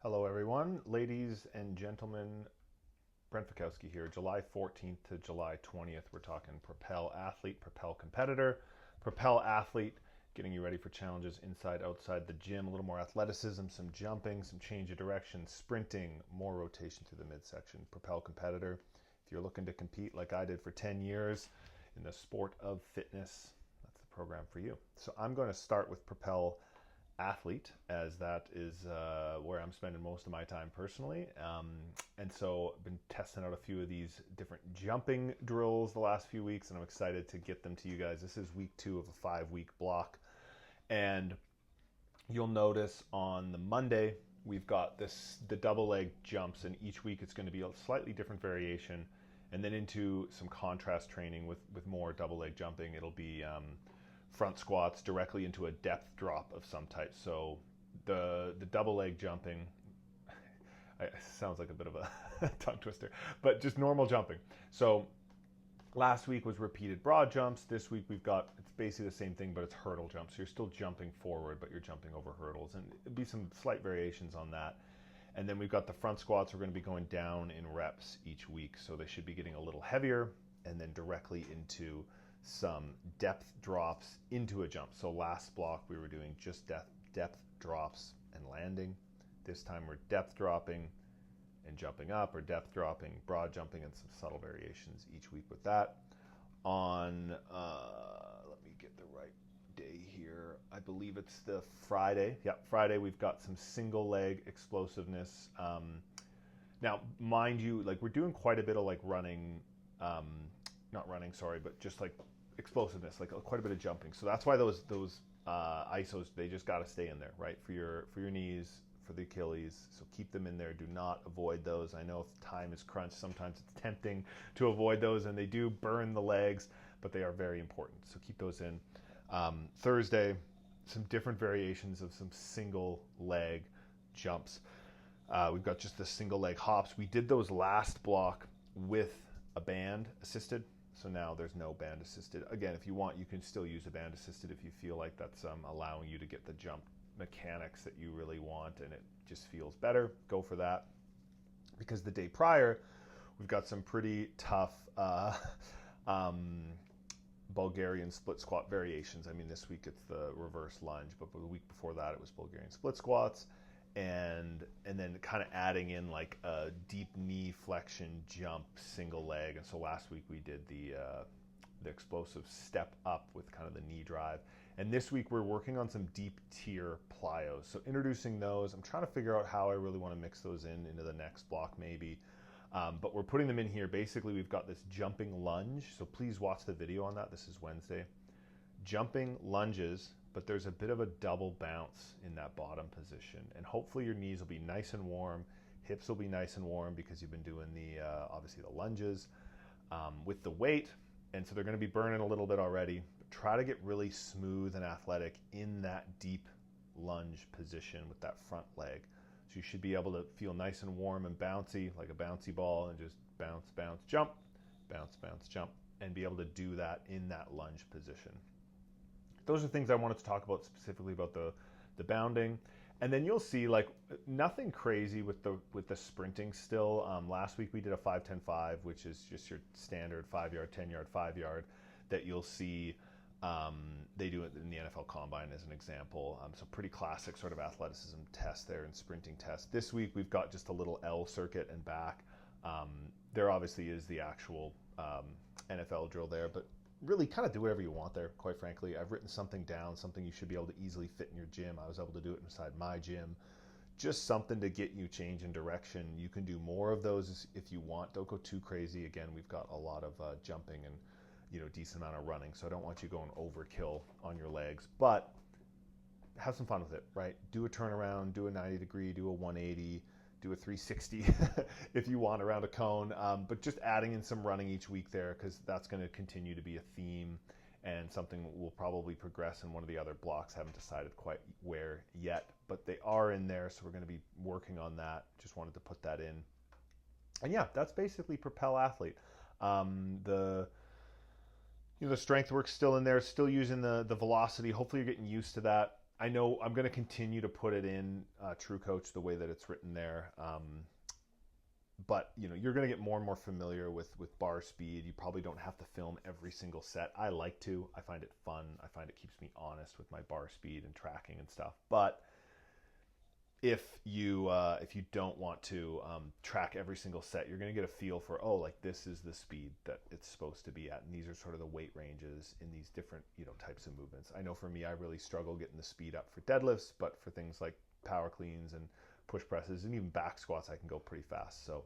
Hello, everyone. Ladies and gentlemen, Brent Fikowski here. July 14th to July 20th, we're talking Propel Athlete, Propel Competitor, Propel Athlete, getting you ready for challenges inside, outside the gym, a little more athleticism, some jumping, some change of direction, sprinting, more rotation through the midsection. Propel Competitor, if you're looking to compete like I did for 10 years in the sport of fitness, that's the program for you. So I'm going to start with Propel Athlete, as that is where I'm spending most of my time personally. And so I've been testing out a few of these different jumping drills the last few weeks, and I'm excited to get them to you guys. This is week 2 of a 5-week block. And you'll notice on the Monday, we've got the double leg jumps, and each week it's going to be a slightly different variation. And then into some contrast training with more double leg jumping. It'll be front squats directly into a depth drop of some type. So the double leg jumping sounds like a bit of a tongue twister, but just normal jumping. So last week was repeated broad jumps. This week it's basically the same thing, but it's hurdle jumps. So you're still jumping forward, but you're jumping over hurdles, and it'd be some slight variations on that. And then we've got the front squats. We're going to be going down in reps each week, so they should be getting a little heavier, and then directly into some depth drops into a jump. So last block we were doing just depth drops and landing. This time we're depth dropping and jumping up, or depth dropping, broad jumping, and some subtle variations each week with that. On, let me get the right day here. I believe it's the Friday. Yeah, Friday we've got some single leg explosiveness. Now, mind you, like we're doing quite a bit of like running, not running, sorry, but just like explosiveness, like quite a bit of jumping. So that's why those isos, they just got to stay in there, right? For your knees, for the Achilles. So keep them in there. Do not avoid those. I know if time is crunched, sometimes it's tempting to avoid those, and they do burn the legs, but they are very important. So keep those in. Thursday, some different variations of some single leg jumps. We've got just the single leg hops. We did those last block with a band assisted. So now there's no band assisted. Again, if you want, you can still use a band assisted if you feel like that's allowing you to get the jump mechanics that you really want and it just feels better. Go for that. Because the day prior, we've got some pretty tough Bulgarian split squat variations. I mean, this week it's the reverse lunge, but the week before that it was Bulgarian split squats. And then kind of adding in like a deep knee flexion jump single leg. And so last week we did the explosive step up with kind of the knee drive. And this week we're working on some deep tier plyos. So introducing those, I'm trying to figure out how I really want to mix those into the next block maybe. But we're putting them in here. Basically, we've got this jumping lunge. So please watch the video on that. This is Wednesday. Jumping lunges, but there's a bit of a double bounce in that bottom position. And hopefully your knees will be nice and warm. Hips will be nice and warm because you've been doing the, obviously the lunges with the weight. And so they're going to be burning a little bit already. But try to get really smooth and athletic in that deep lunge position with that front leg. So you should be able to feel nice and warm and bouncy, like a bouncy ball, and just bounce, bounce, jump, bounce, bounce, jump, and be able to do that in that lunge position. Those are things I wanted to talk about specifically about the bounding. And then you'll see like nothing crazy with the sprinting still. Last week we did a 5-10-5, which is just your standard 5-yard, 10-yard, 5-yard that you'll see. They do it in the NFL Combine as an example. So pretty classic sort of athleticism test there and sprinting test. This week we've got just a little L circuit and back. There obviously is the actual NFL drill there, but really kind of do whatever you want there, quite frankly. I've written something down, something you should be able to easily fit in your gym. I was able to do it inside my gym. Just something to get you change in direction. You can do more of those if you want. Don't go too crazy. Again, we've got a lot of jumping and decent amount of running, so I don't want you going overkill on your legs, but have some fun with it, right? Do a turnaround, do a 90 degree, do a 180, do a 360 if you want around a cone, but just adding in some running each week there, because that's going to continue to be a theme and something we'll probably progress in one of the other blocks. Haven't decided quite where yet, but they are in there, so we're going to be working on that. Just wanted to put that in. And yeah, that's basically Propel Athlete. The strength work's still in there, still using the velocity. Hopefully you're getting used to that. I know I'm going to continue to put it in True Coach the way that it's written there. But you're going to get more and more familiar with bar speed. You probably don't have to film every single set. I like to. I find it fun. I find it keeps me honest with my bar speed and tracking and stuff. But if you don't want to track every single set, you're going to get a feel for, like this is the speed that it's supposed to be at, and these are sort of the weight ranges in these different types of movements. I know for me, I really struggle getting the speed up for deadlifts, but for things like power cleans and push presses and even back squats, I can go pretty fast. So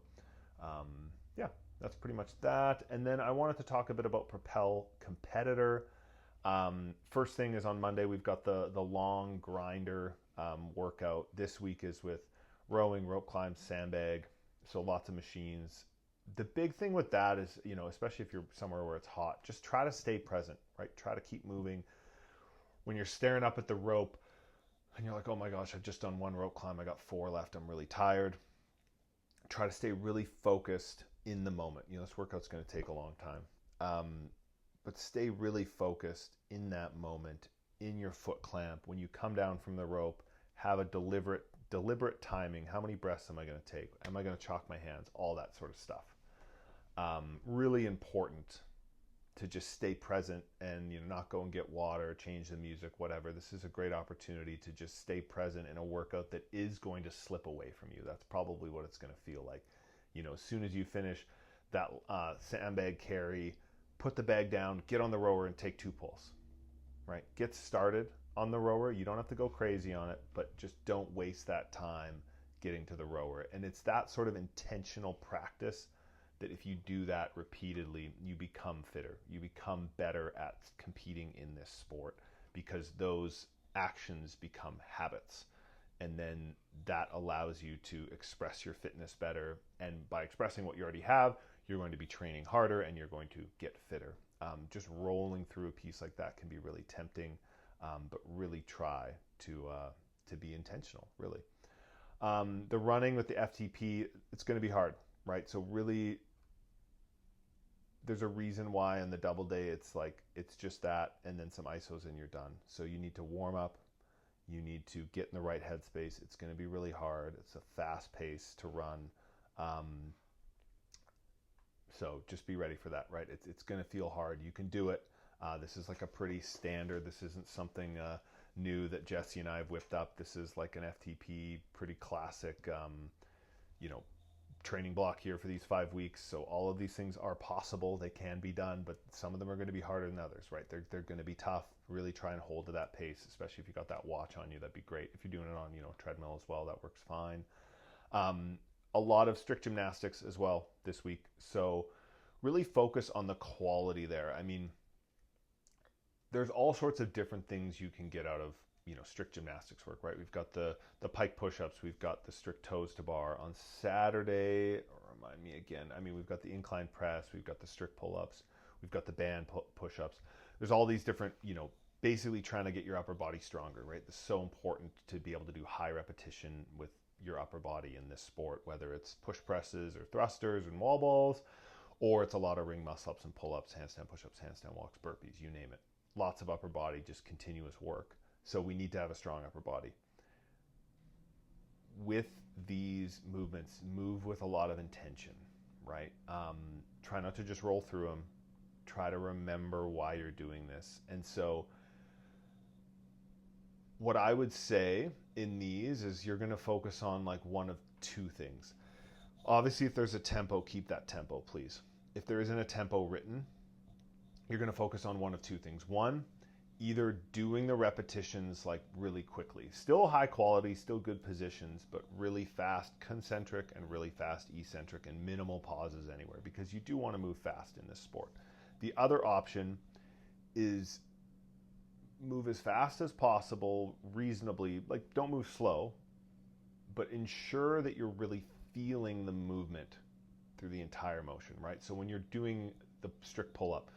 yeah, that's pretty much that. And then I wanted to talk a bit about Propel Competitor. First thing is on Monday, we've got the long grinder workout. This week is with rowing, rope climb, sandbag, so lots of machines. The big thing with that is, especially if you're somewhere where it's hot, just try to stay present, right? Try to keep moving. When you're staring up at the rope and you're like, oh my gosh, I've just done one rope climb, I got 4 left, I'm really tired. Try to stay really focused in the moment. This workout's going to take a long time. But stay really focused in that moment, in your foot clamp. When you come down from the rope, have a deliberate timing. How many breaths am I going to take? Am I going to chalk my hands? All that sort of stuff. Really important to just stay present and not go and get water, change the music, whatever. This is a great opportunity to just stay present in a workout that is going to slip away from you. That's probably what it's going to feel like. As soon as you finish that sandbag carry, put the bag down, get on the rower and take 2 pulls, right? Get started on the rower. You don't have to go crazy on it, but just don't waste that time getting to the rower. And it's that sort of intentional practice that if you do that repeatedly, you become fitter. You become better at competing in this sport because those actions become habits. And then that allows you to express your fitness better. And by expressing what you already have, you're going to be training harder and you're going to get fitter. Just rolling through a piece like that can be really tempting, but really try to be intentional, really. The running with the FTP, it's going to be hard, right? So really, there's a reason why on the double day it's just that and then some isos and you're done. So you need to warm up. You need to get in the right headspace. It's going to be really hard. It's a fast pace to run. So just be ready for that, right? It's going to feel hard. You can do it. This is like a pretty standard. This isn't something new that Jesse and I have whipped up. This is like an FTP, pretty classic, training block here for these 5 weeks. So all of these things are possible. They can be done, but some of them are going to be harder than others, right? They're going to be tough. Really try and hold to that pace, especially if you got that watch on you. That'd be great. If you're doing it on, treadmill as well, that works fine. A lot of strict gymnastics as well this week. So really focus on the quality there. I mean, there's all sorts of different things you can get out of strict gymnastics work, right? We've got the pike push-ups, we've got the strict toes to bar. On Saturday, remind me again, we've got the incline press, we've got the strict pull-ups, we've got the band push-ups. There's all these different, basically trying to get your upper body stronger, right? It's so important to be able to do high repetition with your upper body in this sport, whether it's push presses or thrusters and wall balls, or it's a lot of ring muscle-ups and pull-ups, handstand push-ups, handstand walks, burpees, you name it. Lots of upper body, just continuous work. So we need to have a strong upper body. With these movements, move with a lot of intention, right? Try not to just roll through them. Try to remember why you're doing this. And so what I would say in these is you're going to focus on like one of 2 things. Obviously, if there's a tempo, keep that tempo, please. If there isn't a tempo written, you're going to focus on one of 2 things. One, either doing the repetitions like really quickly, still high quality, still good positions, but really fast concentric and really fast eccentric and minimal pauses anywhere, because you do want to move fast in this sport. The other option is move as fast as possible, reasonably, like don't move slow, but ensure that you're really feeling the movement through the entire motion, right? So when you're doing the strict pull-up,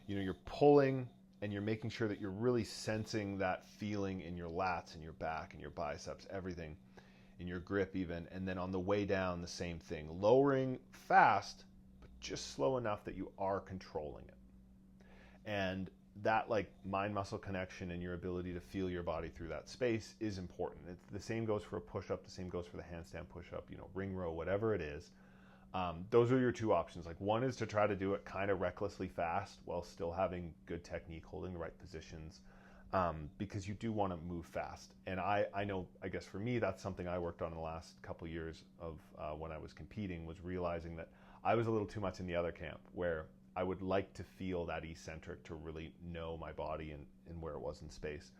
you're pulling and you're making sure that you're really sensing that feeling in your lats and your back and your biceps, everything, in your grip even. And then on the way down, the same thing. Lowering fast, but just slow enough that you are controlling it. And that like mind-muscle connection and your ability to feel your body through that space is important. The same goes for a push-up, the same goes for the handstand push-up, ring row, whatever it is. Those are your two options. Like, one is to try to do it kind of recklessly fast while still having good technique, holding the right positions, because you do want to move fast. And I know, I guess for me, that's something I worked on in the last couple years of when I was competing, was realizing that I was a little too much in the other camp, where I would like to feel that eccentric to really know my body and where it was in space.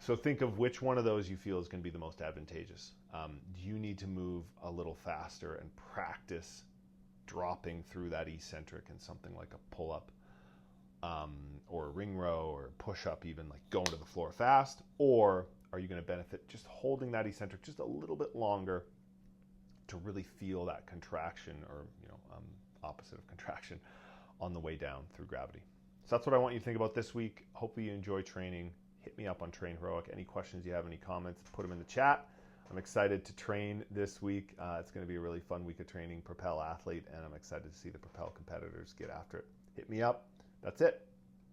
So think of which one of those you feel is going to be the most advantageous. Do you need to move a little faster and practice dropping through that eccentric in something like a pull-up or a ring row or a push-up, even like going to the floor fast? Or are you going to benefit just holding that eccentric just a little bit longer to really feel that contraction, or opposite of contraction, on the way down through gravity? So that's what I want you to think about this week. Hopefully you enjoy training. Hit me up on Train Heroic. Any questions you have, any comments, put them in the chat. I'm excited to train this week. It's going to be a really fun week of training Propel Athlete, and I'm excited to see the Propel competitors get after it. Hit me up. That's it.